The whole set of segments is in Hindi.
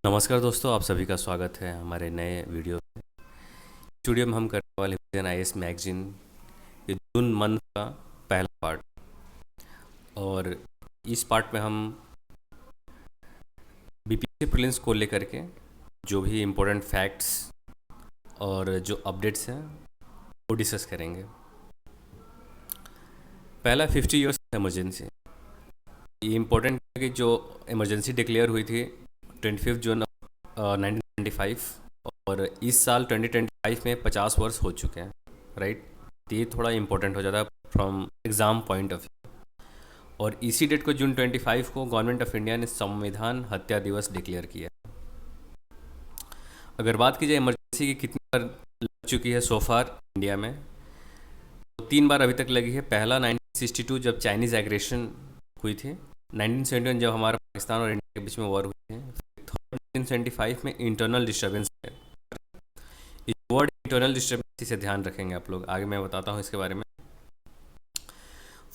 नमस्कार दोस्तों, आप सभी का स्वागत है हमारे नए वीडियो। इस वीडियो में हम करने वाले इंडियन आईएएस मैगजीन ये जून मंथ का पहला पार्ट। और इस पार्ट में हम बीपीएससी प्रीलिम्स को लेकर के जो भी इम्पोर्टेंट फैक्ट्स और जो अपडेट्स हैं वो डिस्कस करेंगे। पहला 50 ईयर्स इमरजेंसी। ये इम्पोर्टेंट है कि जो इमरजेंसी डिक्लेयर हुई थी 25 जून 1995, और इस साल 2025 में 50 वर्ष हो चुके हैं, राइट। तो ये थोड़ा इम्पोर्टेंट हो जाता है from exam point of view. और इसी डेट को जून 25 को गवर्नमेंट ऑफ इंडिया ने संविधान हत्या दिवस डिक्लेयर किया। अगर बात की जाए इमरजेंसी की कितनी बार लग चुकी है सोफार इंडिया में, तो 3 बार अभी तक लगी है। पहला 1962 जब चाइनीज़ एग्रेशन हुई थी, 1971 जब हमारा पाकिस्तान और इंडिया के बीच में वॉर हुई थी, 1975 में इंटरनल डिस्टर्बेंस है। इस वर्ड इंटरनल डिस्टर्बेंस से ध्यान रखेंगे आप लोग, आगे मैं बताता हूँ इसके बारे में।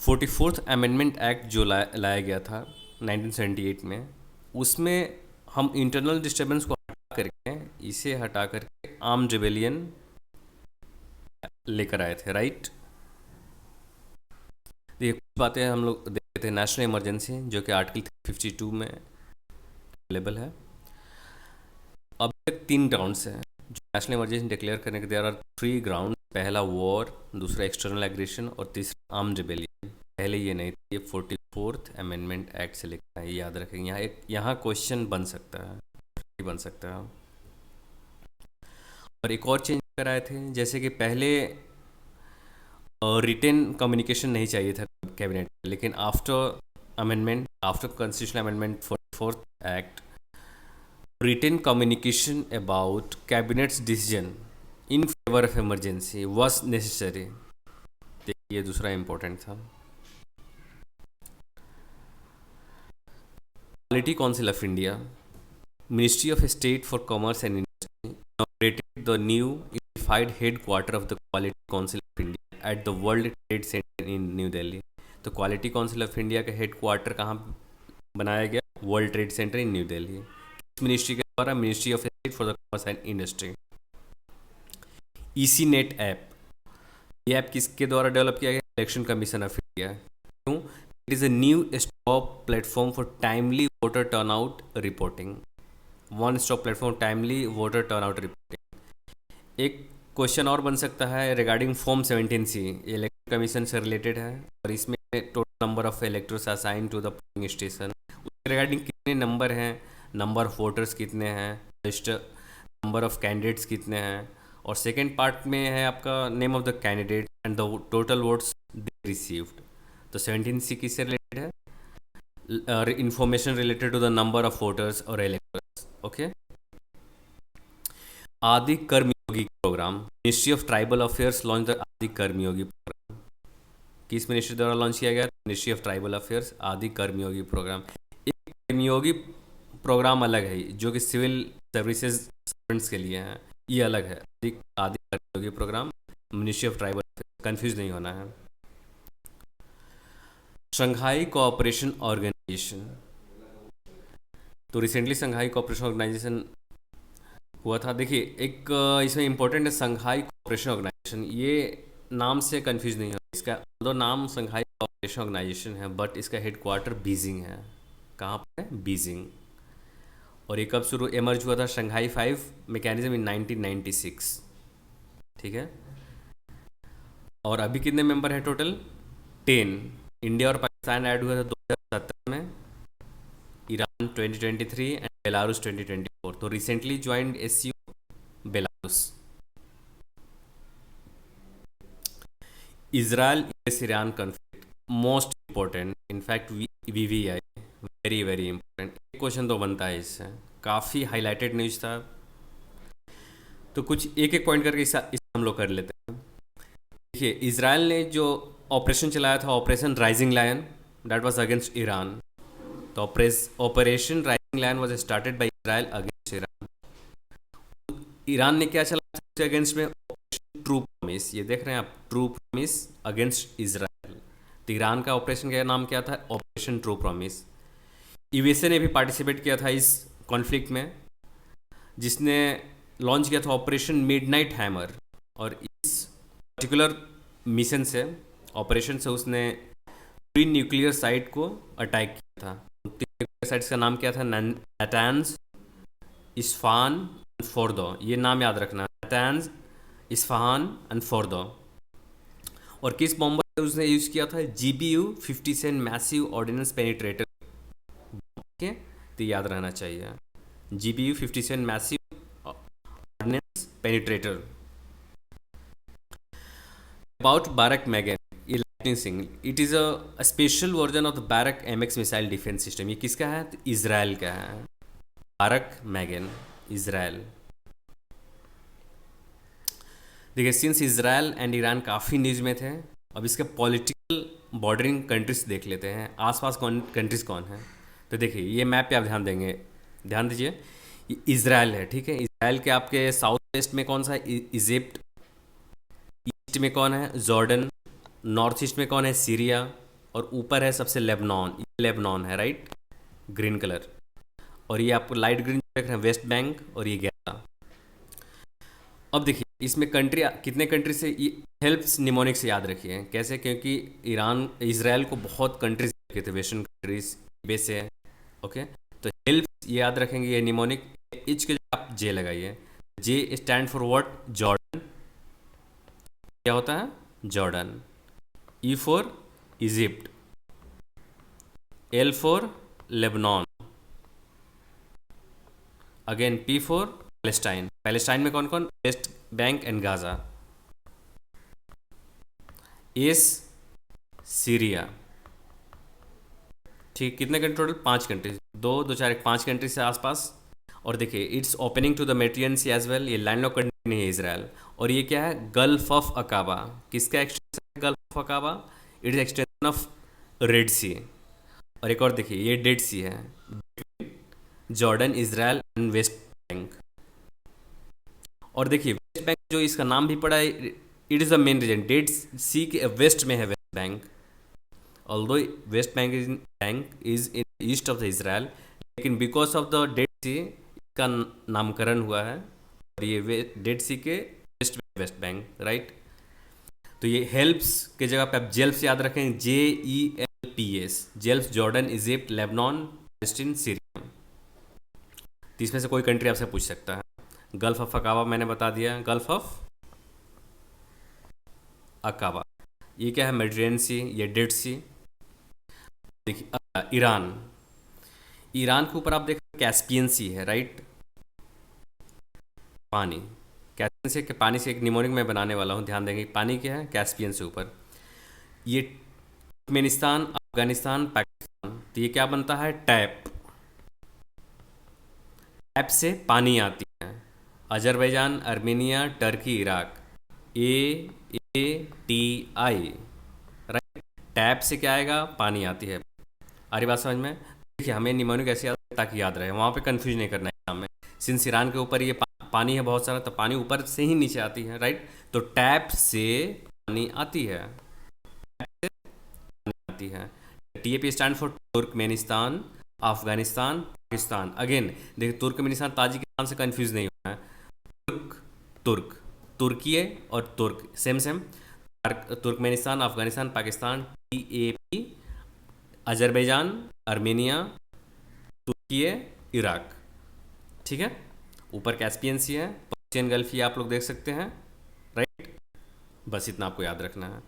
44th अमेंडमेंट एक्ट जो लाया गया था 1978 में, उसमें हम इंटरनल डिस्टर्बेंस को हटा करके आर्म्ड रिबेलियन लेकर आए थे, राइट। ये कुछ बातें हम लोग देखते थे। नेशनल इमरजेंसी जो कि आर्टिकल 52 में अवेलेबल है। अब तक 3 ग्राउंड्स हैं जो नेशनल इमरजेंसी डिक्लेयर करने के। There are 3 ground. पहला वॉर, दूसरा एक्सटर्नल एग्रेशन और तीसरा आर्म्ड रिबेलियन। पहले ये नहीं थी, ये 44th अमेंडमेंट एक्ट से लिखा है, ये याद रखेंगे। यहाँ क्वेश्चन बन सकता है, बन सकता है। और एक और चेंज कराए थे, जैसे कि पहले रिटेन कम्युनिकेशन नहीं चाहिए था कैबिनेट, लेकिन after constitutional amendment 44th act, written communication about cabinet's decision in favour of emergency was necessary. ये दूसरा इंपॉर्टेंट था। Quality council of India, ministry of state for commerce and industry inaugurated the new unified headquarter of the Quality Council of India at the World Trade Center in New Delhi। तो क्वालिटी काउंसिल ऑफ इंडिया का हेडक्वार्टर कहाँ बनाया गया? World Trade Centre in New Delhi. किस मिनिस्ट्री के द्वारा? Ministry of state for the Commerce and Industry. EC net app, ये ऐप किसके द्वारा डेवलप किया गया? Election Commission of India. क्यों? It is a new stop platform for timely voter turnout reporting. One stop platform timely voter turnout reporting. एक क्वेश्चन और बन सकता है regarding form 17C, election commission से रिलेटेड है, और इसमें total number of electors assign to the polling station. उसके रिगार्डिंग कितने नंबर हैं, नंबर ऑफ वोटर्स कितने हैं, लिस्ट नंबर ऑफ कैंडिडेट्स कितने हैं, और सेकेंड पार्ट में है आपका name of the candidate and the total votes they received. तो 17C किससे रिलेटेड है? Information related to the number of voters और electors. Okay. Adi Karmayogi programme, ministry of tribal affairs launch the Adi Karmayogi programme. किस मिनिस्ट्री द्वारा लॉन्च किया गया? मिनिस्ट्री ऑफ ट्राइबल अफेयर्स, आदि कर्मयोगी प्रोग्राम। एक कर्मयोगी प्रोग्राम अलग है जो कि सिविल सर्विसेज स्टूडेंट्स के लिए है, ये अलग है। Adi Karmayogi programme, ministry of tribal affairs, confuse नहीं होना है। शंघाई कोऑपरेशन ऑर्गेनाइजेशन, तो रिसेंटली शंघाई कोऑपरेशन ऑर्गेनाइजेशन हुआ था। देखिए एक इसमें इंपॉर्टेंट है शंघाई कोऑपरेशन ऑर्गेनाइजेशन। ये नाम से कंफ्यूज नहीं हो, इसका दो नाम शंघाई कोऑपरेशन ऑर्गेनाइजेशन है, बट इसका हेडक्वार्टर बीजिंग है। कहाँ पर है? बीजिंग। और ये कब शुरू एमर्ज हुआ था? Shanghai 5 mechanism in 1996। ठीक है। और अभी कितने मेंबर हैं टोटल? 10। इंडिया और पाकिस्तान ऐड हुआ था 2017 में, ईरान 2023 एंड बेलारूस 2024। तो recently joined SCO Belarus. Israel US Iran conflict, most important, in fact VVI, very very important. एक क्वेश्चन तो बनता है इससे, काफ़ी हाईलाइटेड न्यूज़ था। तो कुछ एक एक पॉइंट करके इस हम लोग कर लेते हैं। देखिए इजराइल ने जो ऑपरेशन चलाया था, operation rising lion, that was against Iran. तो operation rising lion was started by Israel against Iran. Iran ने क्या चलाया उसके अगेंस्ट में? Operation true promise. ये देख रहे हैं आप, ट्रू प्रॉमिस अगेंस्ट इजराइल। तो ईरान का ऑपरेशन का नाम क्या था? Operation true promise. यूएसए ने भी पार्टिसिपेट किया था इस कॉन्फ्लिक्ट में, जिसने लॉन्च किया था ऑपरेशन मिडनाइट हैमर। और इस पर्टिकुलर मिशन से, ऑपरेशन से, उसने तीन न्यूक्लियर साइट को अटैक किया था। तीन न्यूक्लियर साइट्स का नाम क्या था? नातान्स, इस्फहान, फोर्दो। ये नाम याद रखना, नातान्स, इस्फहान एंड फोर्दो। और किस बॉम्बर से उसने यूज़ किया था? GBU-57 massive ordnance penetrator. ठीक है, तो याद रहना चाहिए, GBU-57 massive ordnance penetrator. About Barak Magen, ये lightning sing, it is a special version of the Barak MX missile defence system. ये किसका है? तो इजराइल का है। Barak Magen, Israel. देखिए, सिंस इजराइल एंड ईरान काफ़ी न्यूज़ में थे, अब इसके पॉलिटिकल बॉर्डरिंग कंट्रीज देख लेते हैं, आसपास कौन कंट्रीज कौन है। तो देखिए, ये मैप पे आप ध्यान देंगे, ध्यान दीजिए, ये इजराइल है। ठीक है, इजराइल के आपके साउथ वेस्ट में कौन सा है? इजिप्ट। ईस्ट में कौन है? जॉर्डन। नॉर्थ ईस्ट में कौन है? सीरिया। और ऊपर है सबसे लेबनान, ये लेबनान है, राइट, ग्रीन कलर। और ये आपको लाइट ग्रीन देख रहे हैं, वेस्ट बैंक। और ये गाजा। अब देखिए, इसमें कंट्री, कितने कंट्री से, ये हेल्प्स निमोनिक से याद रखिए। कैसे? क्योंकि ईरान, इसराइल को बहुत कंट्रीज के थे, वेस्टर्न कंट्रीज बेस है। ओके, तो हेल्प्स ये याद रखेंगे, ये निमोनिक। इच के जगह आप जे लगाइए। जे स्टैंड फॉर व्हाट? जॉर्डन। क्या होता है? Jordan. E for Egypt. L for Lebanon. Again P for Palestine. Palestine में कौन कौन? West Bank and Gaza. S, Syria. ठीक, कितने कंट्री टोटल? 5 कंट्रीज, दो दो चार एक, 5 कंट्री से आसपास। और देखिए, it's opening to the Mediterranean Sea as well. ये लैंड लॉक कंट्री नहीं है इसराइल। और ये क्या है? Gulf of Aqaba. किसका एक्सटेंशन है Gulf of Aqaba? It is extension of Red Sea. और एक और देखिए, ये डेड सी है, Jordan, Israel and West Bank. और देखिए, वेस्ट बैंक जो इसका नाम भी पड़ा है, it is the main reason, Dead Sea के वेस्ट में है West Bank. Although West Bank is in east of the Israel, लेकिन because of the Dead Sea का नामकरण हुआ है। और ये डेड सी के वेस्ट बैंक, राइट। तो ये हेल्प्स के जगह पे आप जेल्प्स याद रखें, JELPS, JELPS, Jordan, Egypt, Lebanon, Palestine, Syria. तो इसमें से कोई कंट्री आपसे पूछ सकता है। गल्फ ऑफ अकाबा मैंने बता दिया, गल्फ ऑफ अकाबा। ये क्या है? मेडिटेरियन सी, ये डेड सी। देखिए, ईरान, ईरान के ऊपर आप देख, कैस्पियन सी है, राइट, पानी। कैस्पियन से के पानी से एक निमोनिक मैं बनाने वाला हूँ, ध्यान देंगे। पानी क्या है? कैस्पियन से ऊपर। ये तुर्कमेनिस्तान, अफगानिस्तान, पाकिस्तान। तो ये क्या बनता है? टैप। टैप से पानी आती है। Azerbaijan, Armenia, Turkey, Iraq. AATI, right. Tap से क्या आएगा? पानी आती है। आ रही बात समझ में? देखिए, हमें निमोनिक ऐसे याद ताकि याद रहे, वहाँ पे कंफ्यूज नहीं करना है एग्जाम में। सिंस ईरान के ऊपर ये पानी है बहुत सारा, तो पानी ऊपर से ही नीचे आती है, राइट। तो टैप से पानी आती है, आती है। TAP stand for Turkmenistan, Afghanistan, Pakistan. Again देखिए, तुर्कमेनिस्तान ताजिकिस्तान से कंफ्यूज नहीं होना है। तुर्क, तुर्क, तुर्की और Turk same same. Turkmenistan, Afghanistan, Pakistan, TAP। Azerbaijan, Armenia, तुर्की, इराक। ठीक है, ऊपर कैस्पियन सी है, पर्शियन गल्फ ये आप लोग देख सकते हैं, राइट। बस इतना आपको याद रखना है।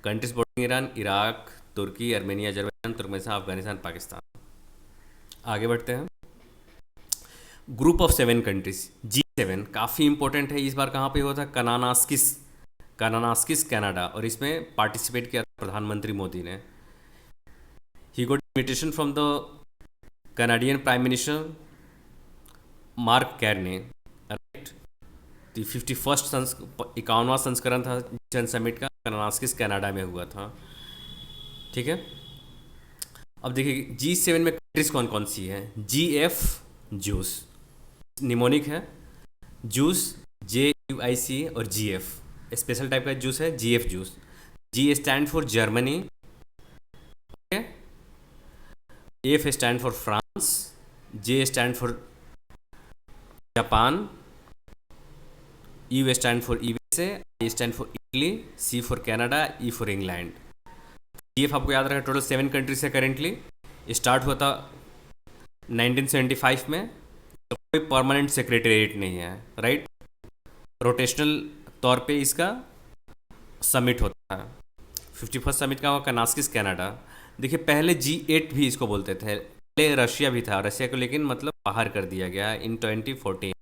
कंट्रीज बॉर्डरिंग ईरान, इराक, तुर्की, Armenia, Azerbaijan, Turkmenistan, Afghanistan, Pakistan. आगे बढ़ते हैं। ग्रुप ऑफ 7 कंट्रीज, G7, काफ़ी इंपॉर्टेंट है। इस बार कहाँ पे हुआ था? Kananaskis, Kananaskis, Canada. और इसमें पार्टिसिपेट किया प्रधानमंत्री मोदी ने। He got invitation from the Canadian prime minister Mark Carney, right. 51वां 51वां संस्करण था G7 समिट का, कानानास्किस कनाडा में हुआ था। ठीक है, अब देखिए G7 में कंट्रीज कौन कौन सी है? GF, जूस, निमोनिक है, जूस, JUIC। और GF स्पेशल टाइप का जूस है, GF juice. G stand for Germany, F stand for France, J stand for Japan, U stand for USA, I stand for Italy, C for Canada, E for England. GF आपको याद रखा, टोटल 7 कंट्रीज है करेंटली। स्टार्ट हुआ था 1975 में। तो कोई परमानेंट सेक्रेटेरिएट नहीं है, राइट। रोटेशनल तौर पे इसका समिट होता है। 51st समिट का हुआ कनास्किस कनाडा। देखिए पहले G8 भी इसको बोलते थे, पहले रशिया भी था, रशिया को लेकिन मतलब बाहर कर दिया गया इन 2014।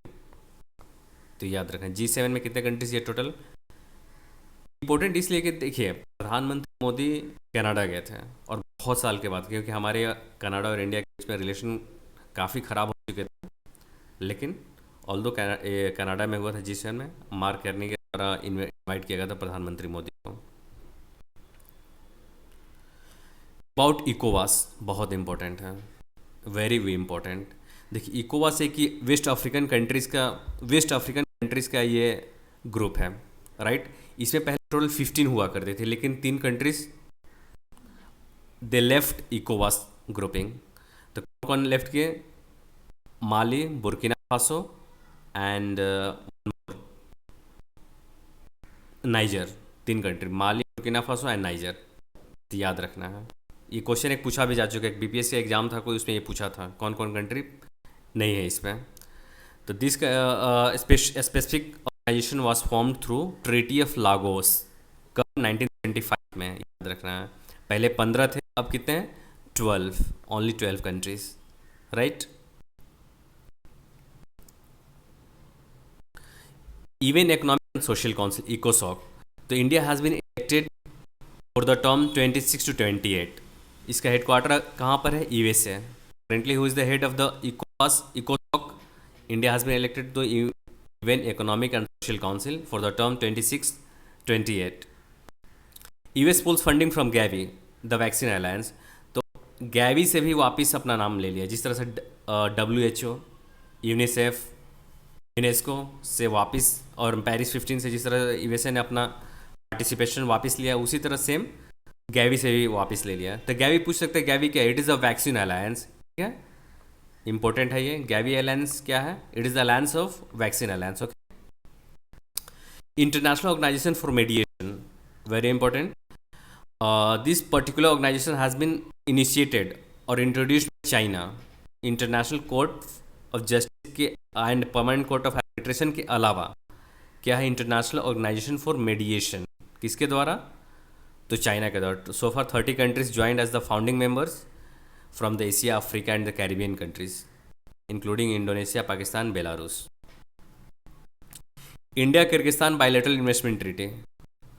तो याद रखें G7 में कितने कंट्रीज ये टोटल। इम्पोर्टेंट इसलिए कि देखिए प्रधानमंत्री मोदी कनाडा गए थे और बहुत साल के बाद, क्योंकि हमारे कनाडा और इंडिया के बीच में रिलेशन काफ़ी ख़राब हो चुके थे। लेकिन ऑल्दो कनाडा में हुआ था G7 में, मार्क करनी के द्वारा इनवाइट किया गया था प्रधानमंत्री मोदी को। अबाउट इकोवास बहुत इंपॉर्टेंट है, वेरी वी इम्पोर्टेंट। देखिए इकोवास एक वेस्ट अफ्रीकन कंट्रीज़ का ये ग्रुप है, राइट। इसमें पहले टोटल 15 हुआ करते थे, लेकिन 3 कंट्रीज दे लेफ्ट इकोवास ग्रुपिंग। तो कौन कौन लेफ्ट किए, Mali, Burkina Faso and Niger. 3 country, Mali, Burkina Faso and Niger. तो याद रखना है, ये क्वेश्चन एक पूछा भी जा चुका है, बीपीएससी एग्जाम था कोई, उसमें ये पूछा था कौन कौन कंट्री नहीं है इसमें। तो this specific organisation was formed through treaty of Lagos, कब 1975 में, याद रखना है। पहले 15 थे, अब कितने हैं, 12, only 12 countries, right. Even Economic and Social Council इकोसॉक, तो India has been elected for the term 26 to 28। इसका हेडक्वार्टर कहाँ पर है, USA. Currently who is the head of the इकोसॉक, India has been elected the even Economic and Social Council for the term 26-28। US pulls funding from Gavi, the vaccine alliance. तो गैवी से भी वापस अपना नाम ले लिया, जिस तरह से WHO, यूनिसेफ, यूनेस्को से वापस, और पेरिस 15 से जिस तरह यूएसए ने अपना पार्टिसिपेशन वापस लिया, उसी तरह सेम गैवी से भी वापस ले लिया। तो गैवी पूछ सकते हैं गैवी क्या, it is a vaccine alliance, ठीक है, इंपॉर्टेंट है ये। गैवी अलायंस क्या है, it is the alliance of vaccine alliance, okay. International organisation for Mediation, very important. This particular organisation has been initiated और introduced by China. International Court of Justice के and Permanent Court of Arbitration के अलावा क्या है, इंटरनेशनल ऑर्गेनाइजेशन फॉर मेडिएशन, किसके द्वारा, तो चाइना के द्वारा। So far 30 countries joined as the founding members from the Asia, Africa and the Caribbean countries, including Indonesia, Pakistan, Belarus. India Kyrgyzstan bilateral investment treaty,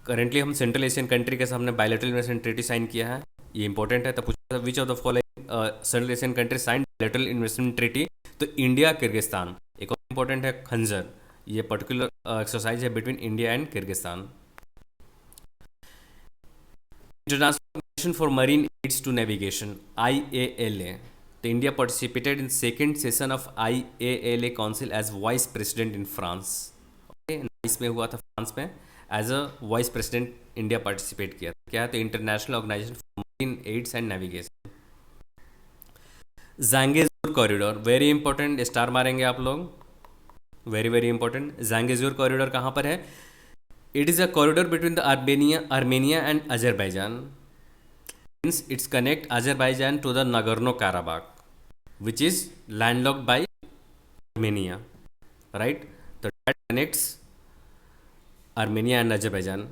currently हम सेंट्रल एशियन कंट्री के सामने बायलैटरल इन्वेस्टमेंट ट्रीटी साइन किया है, ये इंपॉर्टेंट है। तो पूछा which of the following central Asian country sign bilateral investment treaty, तो इंडिया किर्गिस्तान। एक और इंपॉर्टेंट है खंजर, ये पर्टिकुलर एक्सरसाइज है between India and Kyrgyzstan. International organisation for marine aids to navigation, IALA। तो India participated in second session of IALA council as vice president in France, okay. इसमें हुआ था फ्रांस में, as a vice president India participate किया था। क्या है, तो international organisation for marine Aids and Navigation. Zangezur corridor, very important, star मारेंगे आप लोग, very very important. Zangezur corridor कहाँ पर है, it is a corridor between the Armenia and Azerbaijan, means it's connect Azerbaijan to the Nagorno Karabakh which is landlocked by Armenia, right. तो that connects Armenia and Azerbaijan.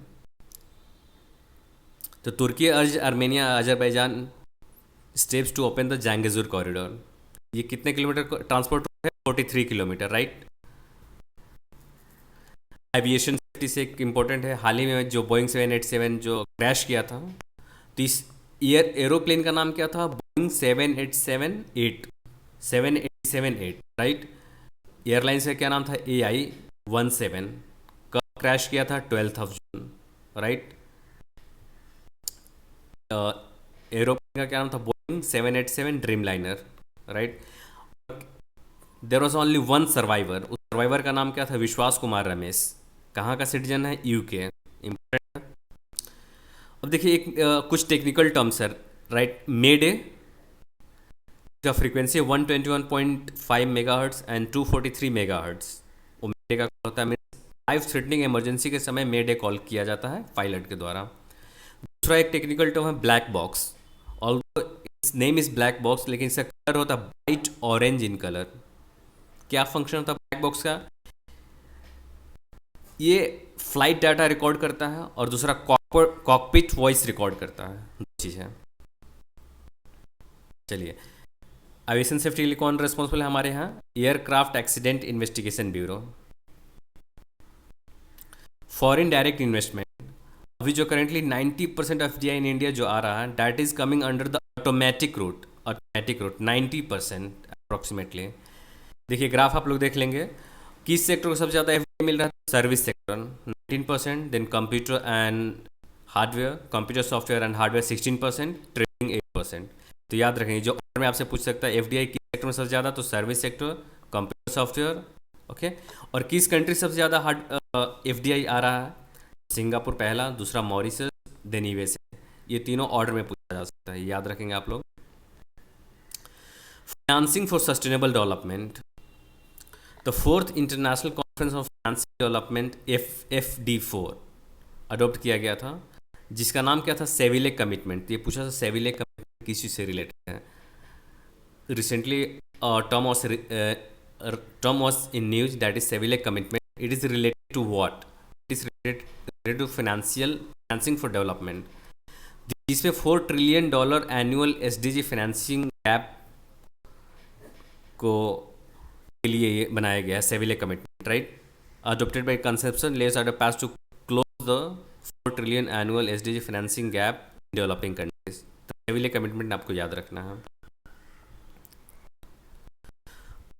तो तुर्की urge Armenia Azerbaijan steps to open the Zangezur corridor. ये कितने किलोमीटर ट्रांसपोर्ट है, 43 किलोमीटर, राइट। एविएशन सेफ्टी से एक इम्पोर्टेंट है, हाल ही में जो बोइंग 787 जो क्रैश किया था, तो इस एरोप्लेन का नाम क्या था, बोइंग 787-8, राइट। एयरलाइंस का क्या नाम था, AI-17। कब क्रैश किया था, 12 जून, राइट। एरोप्लेन का क्या नाम था, Boeing 787 dream liner, right. There was only one survivor, उस सर्वाइवर का नाम क्या था, विश्वास कुमार रमेश। कहाँ का सिटीजन है, UK, इम्पोर्टेंट। अब देखिए एक कुछ टेक्निकल टर्म्स है, राइट। मे डे, इसका फ्रीक्वेंसी 121.5 मेगाहर्ट्ज एंड 243 मेगाहर्ट्ज। वो मेडे का कॉल होता है, मीन्स लाइफ थ्रेटनिंग इमरजेंसी के समय मेडे कॉल किया जाता है पायलट के द्वारा। दूसरा एक टेक्निकल टर्म है black box. Although it's name is black box, लेकिन इसका कलर होता है ब्राइट ऑरेंज इन कलर। क्या फंक्शन होता है ब्लैक बॉक्स का? ये फ्लाइट डाटा रिकॉर्ड करता है और दूसरा कॉकपिट वॉइस रिकॉर्ड करता है, दो चीज़ है। चलिए, एविएशन सेफ्टी के लिए कौन रेस्पॉन्सिबल है हमारे यहाँ? Aircraft accident investigation bureau. Foreign direct investment, अभी जो करेंटली 90% एफडीआई इन इंडिया जो आ रहा है, that is coming under the automatic route. Automatic route 90% approximately. देखिए ग्राफ आप लोग देख लेंगे, किस सेक्टर को सबसे ज़्यादा एफडीआई मिल रहा है? Service sector 19%, then computer and hardware, computer software and hardware 16%, trading 8%। तो याद रखेंगे, जो और में आपसे पूछ सकता है एफडीआई किस सेक्टर में सबसे ज़्यादा, तो service sector, computer software, okay. और किस कंट्री सबसे ज़्यादा हार्ड एफडीआई आ रहा है? सिंगापुर पहला, दूसरा मॉरिशस, देन यूएसए। ये तीनों ऑर्डर में पूछा जा सकता है, याद रखेंगे आप लोग। Financing for sustainable development, the fourth international conference of financing development FFD4 adopt किया गया था, जिसका नाम क्या था? Seville commitment. ये पूछा था सेविले कमिटमेंट किस चीज़ से रिलेटेड है। Recently term was in news, that is Seville commitment. It is related to what? It is related to financing for development, जिसमें $4 trillion annual SDG financing gap को के लिए ये बनाया गया है Seville commitment, right. Adopted by conception less are the pass to close the $4 trillion annual SDG financing gap in developing countries. Seville commitment आपको याद रखना है।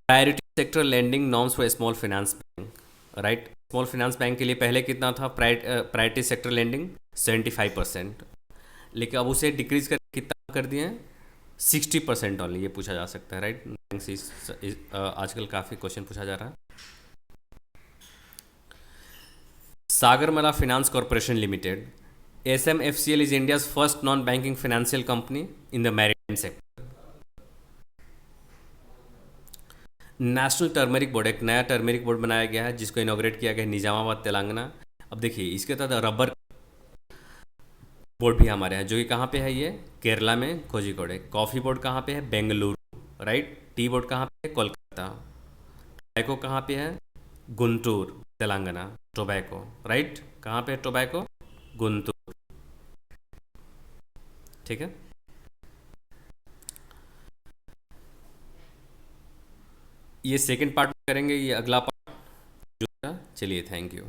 Priority sector lending norms for small finance bank, right. Small finance bank के लिए पहले कितना था? प्रायोरिटी सेक्टर लेंडिंग 75%, लेकिन अब उसे डिक्रीज कर कितना कर दिए हैं? 60% ऑनली। ये पूछा जा सकता है, राइट। आजकल काफ़ी क्वेश्चन पूछा जा रहा है। Sagarmala finance corporation limited, SMFCL is India's first non banking financial company in the maritime sector. National turmeric board, एक नया टर्मरिक बोर्ड बनाया गया है, जिसको इनॉग्रेट किया गया है निजामाबाद तेलंगाना। अब देखिए इसके तहत रबर बोर्ड भी हमारे यहाँ, जो कि कहाँ पे है? ये केरला में कोझिकोड। कॉफ़ी बोर्ड कहाँ पे है? बेंगलुरु, राइट। टी बोर्ड कहाँ पे है? कोलकाता। टोबैको कहाँ पे है? गुंटूर, तेलंगाना। Tobacco, right. कहाँ पे है टोबैको? गुंटूर, ठीक है। ये सेकंड पार्ट में करेंगे, ये अगला पार्ट जो था। चलिए, थैंक यू।